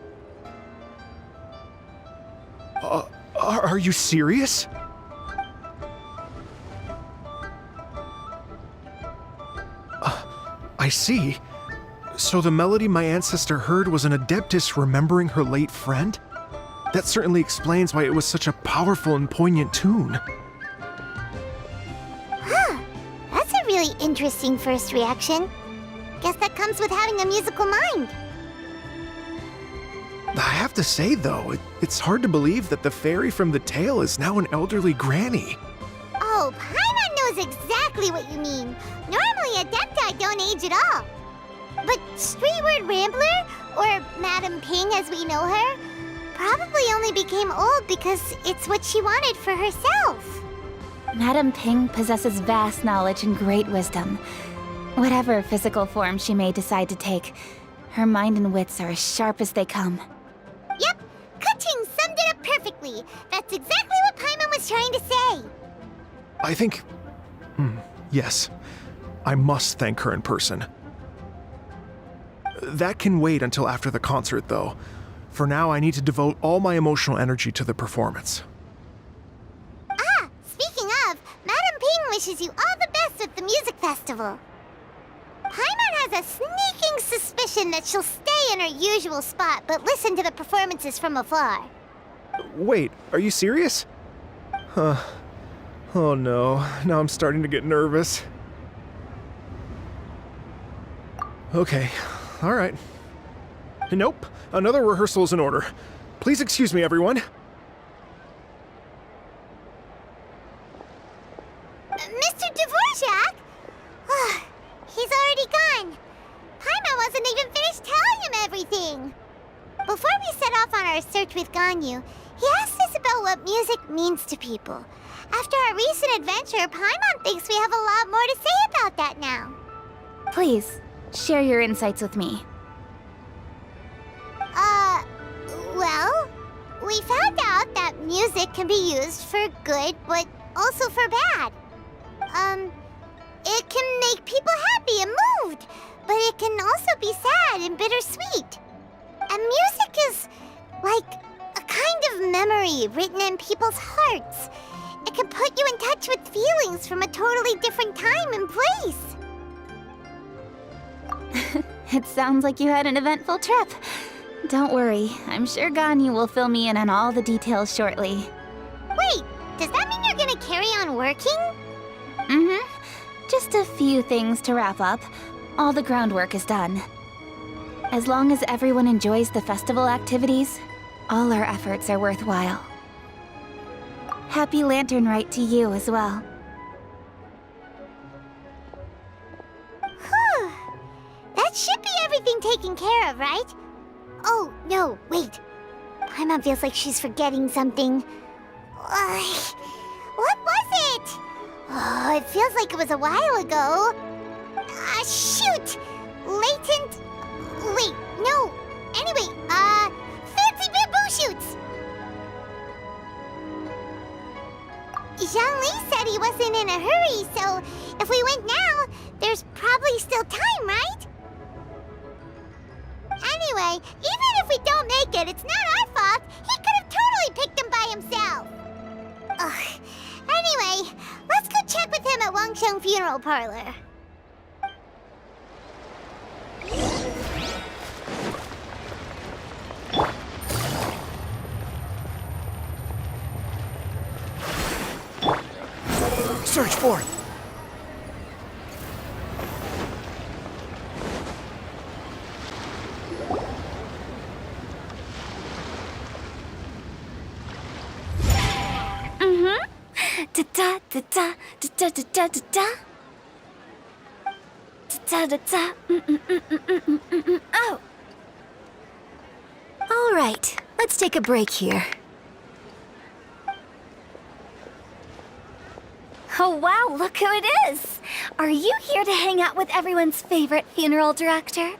Are you serious? I see. So the melody my ancestor heard was an adeptus remembering her late friend? That certainly explains why it was such a powerful and poignant tune. Huh. That's a really interesting first reaction. Guess that comes with having a musical mind. I have to say, though, it's hard to believe that the fairy from the tale is now an elderly granny. Oh, Paimon knows exactly what you mean. Normally, Adepti don't age at all. But Streetward Rambler, or Madam Ping as we know her, probably only became old because it's what she wanted for herself. Madame Ping possesses vast knowledge and great wisdom. Whatever physical form she may decide to take, her mind and wits are as sharp as they come. Yep, Kuching summed it up perfectly. That's exactly what Paimon was trying to say. I think... yes. I must thank her in person. That can wait until after the concert, though. For now, I need to devote all my emotional energy to the performance. Ah, speaking of, Madam Ping wishes you all the best at the music festival. Paimon has a sneaking suspicion that she'll stay in her usual spot, but listen to the performances from afar. Wait, are you serious? Oh no, now I'm starting to get nervous. Okay, alright. Nope, another rehearsal is in order. Please excuse me, everyone. Mr. Dvorak? He's already gone. Paimon wasn't even finished telling him everything. Before we set off on our search with Ganyu, he asked us about what music means to people. After our recent adventure, Paimon thinks we have a lot more to say about that now. Please, share your insights with me. Well, we found out that music can be used for good, but also for bad. It can make people happy and moved, but it can also be sad and bittersweet. And music is like a kind of memory written in people's hearts. It can put you in touch with feelings from a totally different time and place. It sounds like you had an eventful trip. Don't worry, I'm sure Ganyu will fill me in on all the details shortly. Wait, does that mean you're gonna carry on working? Just a few things to wrap up. All the groundwork is done. As long as everyone enjoys the festival activities, all our efforts are worthwhile. Happy Lantern Rite to you as well. Whew. That should be everything taken care of, right? Oh, no, wait. Paimon feels like she's forgetting something. What was it? Oh, it feels like it was a while ago. Shoot! Latent... Wait, no. Anyway, fancy bamboo shoots! Zhang-Li said he wasn't in a hurry, so if we went now, there's probably still time, right? Anyway, even if we don't make it, it's not our fault. He could have totally picked them by himself. Ugh. Anyway, let's go check with him at Wangsheng Funeral Parlor. Search for it! Da da da da da da da da da. Da da da. Oh. All right, let's take a break here. Oh wow, look who it is! Are you here to hang out with everyone's favorite funeral director?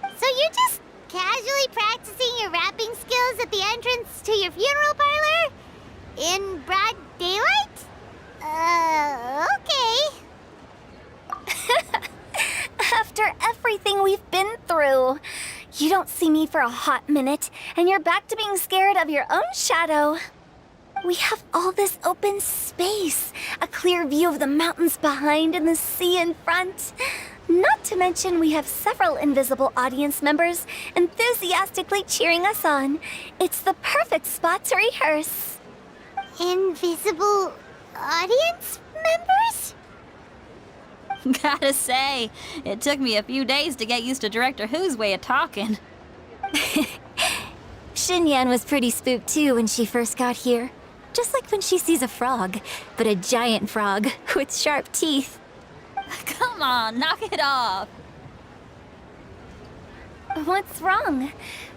So you're just casually practicing your rapping skills at the entrance to your funeral parlor? In broad daylight? Okay. After everything we've been through, you don't see me for a hot minute, and you're back to being scared of your own shadow. We have all this open space, a clear view of the mountains behind and the sea in front. Not to mention we have several invisible audience members enthusiastically cheering us on. It's the perfect spot to rehearse. Invisible audience members? Gotta say, it took me a few days to get used to Director Who's way of talking. Xinyan was pretty spooked too when she first got here. Just like when she sees a frog, but a giant frog with sharp teeth. Come on, knock it off. What's wrong?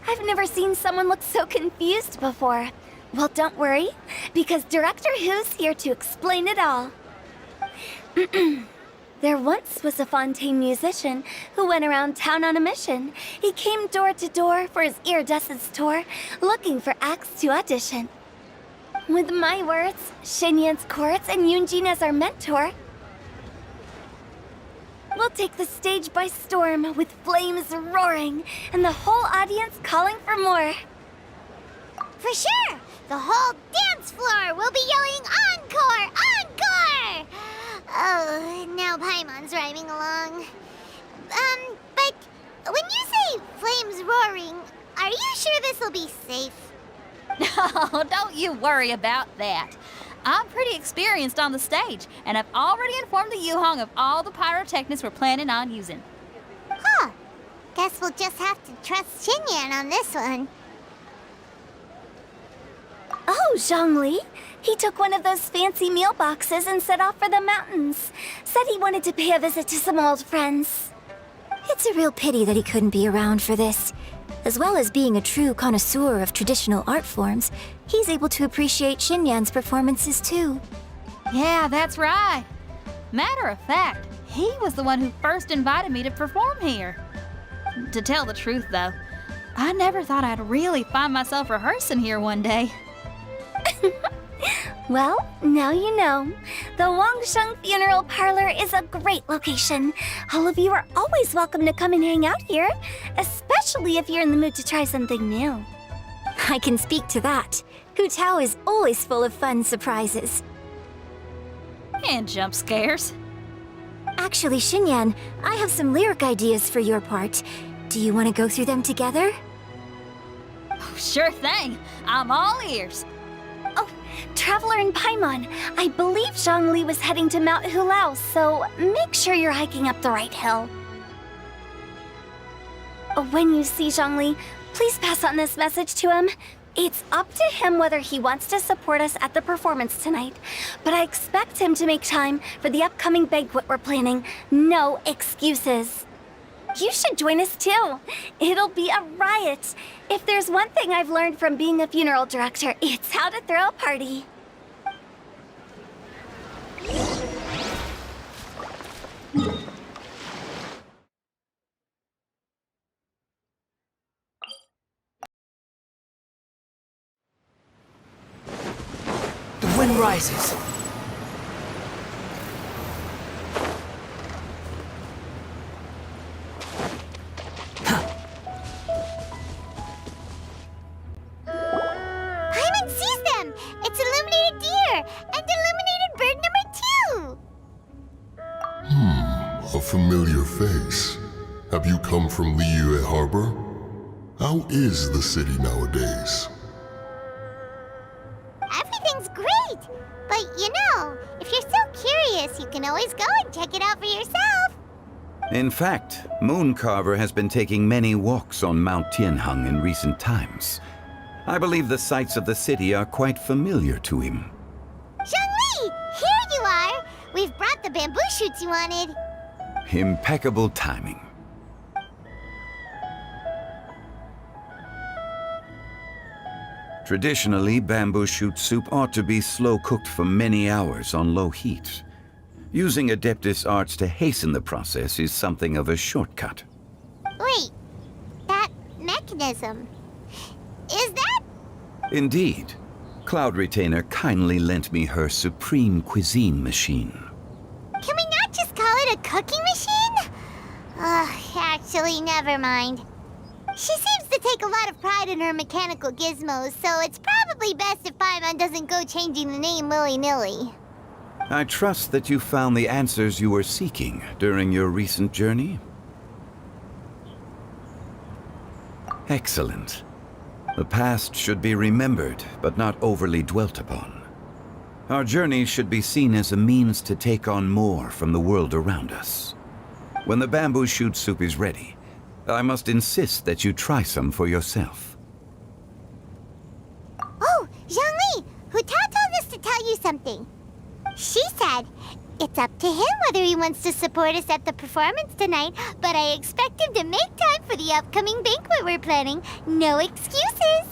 I've never seen someone look so confused before. Well, don't worry, because Director Who's here to explain it all. There once was a Fontaine musician who went around town on a mission. He came door to door for his iridescence tour, looking for acts to audition. With my words, Xinyan's chords, and Yunjin as our mentor, we'll take the stage by storm with flames roaring and the whole audience calling for more. For sure! The whole dance floor will be yelling encore! Encore! Oh, now Paimon's rhyming along. But when you say flames roaring, are you sure this will be safe? No, don't you worry about that. I'm pretty experienced on the stage, and I've already informed the Yuhong of all the pyrotechnics we're planning on using. Huh. Guess we'll just have to trust Xinyan on this one. Oh, Zhongli. He took one of those fancy meal boxes and set off for the mountains. Said he wanted to pay a visit to some old friends. It's a real pity that he couldn't be around for this. As well as being a true connoisseur of traditional art forms, he's able to appreciate Xinyan's performances too. Yeah, that's right. Matter of fact, he was the one who first invited me to perform here. To tell the truth, though, I never thought I'd really find myself rehearsing here one day. Well, now you know. The Wangsheng Funeral Parlor is a great location. All of you are always welcome to come and hang out here, especially if you're in the mood to try something new. I can speak to that. Hu Tao is always full of fun surprises. And jump scares. Actually, Xinyan, I have some lyric ideas for your part. Do you want to go through them together? Oh, sure thing. I'm all ears. Oh, Traveler and Paimon, I believe Zhongli was heading to Mount Hulao, so make sure you're hiking up the right hill. When you see Zhongli, please pass on this message to him. It's up to him whether he wants to support us at the performance tonight, but I expect him to make time for the upcoming banquet we're planning. No excuses. You should join us too. It'll be a riot. If there's one thing I've learned from being a funeral director, it's how to throw a party. The wind rises. Paimon sees them! It's illuminated deer! And illuminated bird number 2! A familiar face. Have you come from Liyue Harbor? How is the city nowadays? Everything's great! But you know, if you're so curious, you can always go and check it out for yourself. In fact, Mooncarver has been taking many walks on Mount Tianheng in recent times. I believe the sights of the city are quite familiar to him. Zhongli, here you are. We've brought the bamboo shoots you wanted. Impeccable timing. Traditionally, bamboo shoot soup ought to be slow-cooked for many hours on low heat. Using Adeptus arts to hasten the process is something of a shortcut. Wait, that mechanism, is that? Indeed. Cloud Retainer kindly lent me her supreme cuisine machine. Can we not just call it a cooking machine? Actually, never mind. She seems to take a lot of pride in her mechanical gizmos, so it's probably best if Paimon doesn't go changing the name willy-nilly. I trust that you found the answers you were seeking during your recent journey. Excellent. The past should be remembered, but not overly dwelt upon. Our journey should be seen as a means to take on more from the world around us. When the bamboo shoot soup is ready, I must insist that you try some for yourself. Oh, Zhongli, Hu Tao told us to tell you something. She said, it's up to him whether he wants to support us at the performance tonight, but I expect him to make time for the upcoming banquet we're planning. No excuses.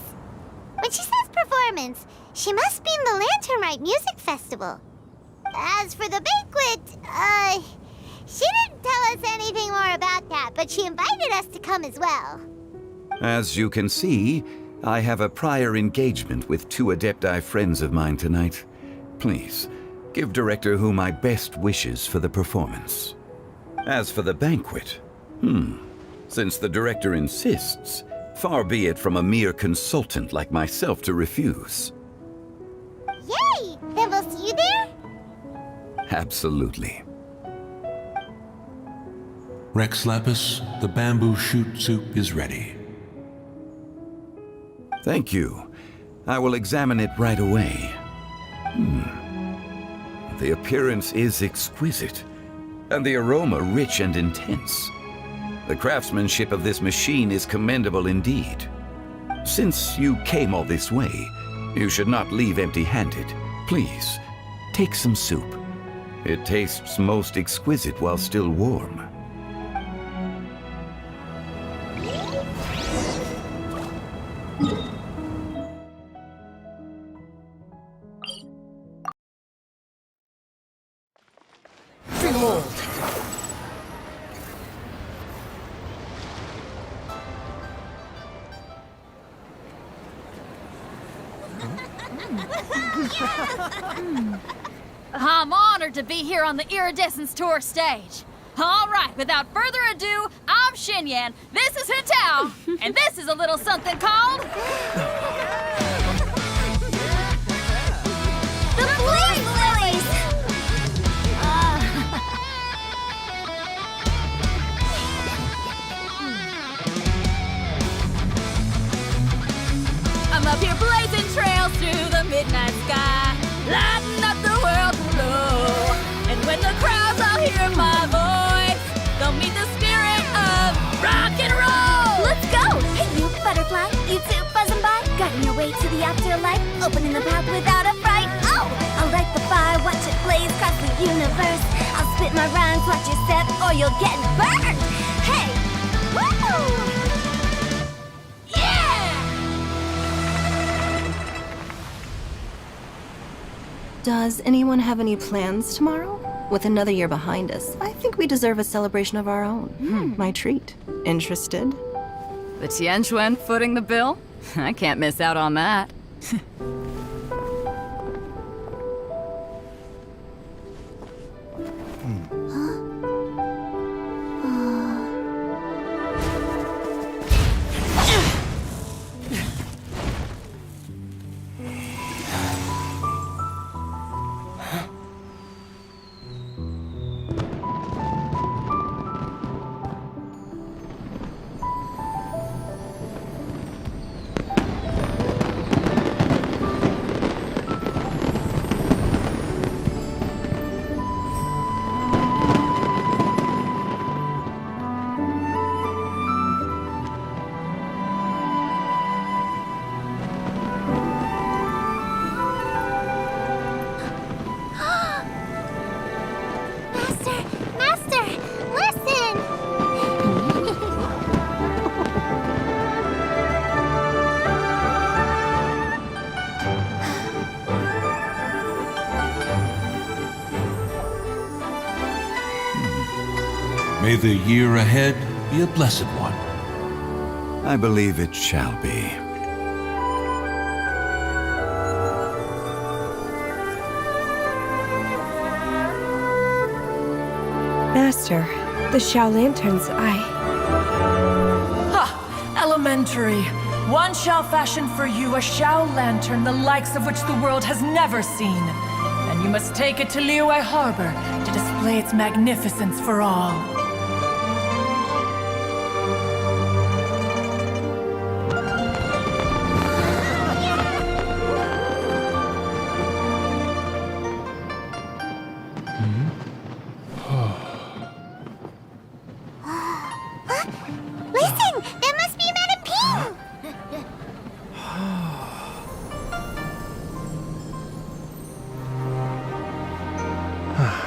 When she says performance, she must mean the Lantern Rite Music Festival. As for the banquet, she didn't tell us anything more about that, but she invited us to come as well. As you can see, I have a prior engagement with 2 Adepti friends of mine tonight. Please, give Director Hu my best wishes for the performance. As for the banquet, since the Director insists, far be it from a mere consultant like myself to refuse. Yay! Then we'll see you there? Absolutely. Rex Lapis, the bamboo shoot soup is ready. Thank you. I will examine it right away. The appearance is exquisite, and the aroma rich and intense. The craftsmanship of this machine is commendable indeed. Since you came all this way, you should not leave empty-handed. Please, take some soup. It tastes most exquisite while still warm. I'm honored to be here on the Iridescence Tour stage. All right, without further ado, I'm Xinyan, this is Hu Tao, and this is a little something called... The Flame Lilies! I'm up here blazing trails through the midnight sky, lighting up the world below. And when the crowds all hear my voice, they'll meet the spirit of rock and roll. Let's go! Hey, you butterfly, you too buzzing by, guiding your way to the afterlife, opening the path without a fright. Oh! I'll light the fire, watch it blaze across the universe. I'll spit my rhymes, watch your step, or you'll get burned. Hey! Woo! Does anyone have any plans tomorrow? With another year behind us, I think we deserve a celebration of our own. My treat. Interested? The Tianquan footing the bill? I can't miss out on that. May the year ahead be a blessed one. I believe it shall be. Master, the Xiao Lanterns, Ha! Elementary. One shall fashion for you a Xiao Lantern the likes of which the world has never seen. And you must take it to Liyue Harbor to display its magnificence for all. Listen! That must be Madame Ping!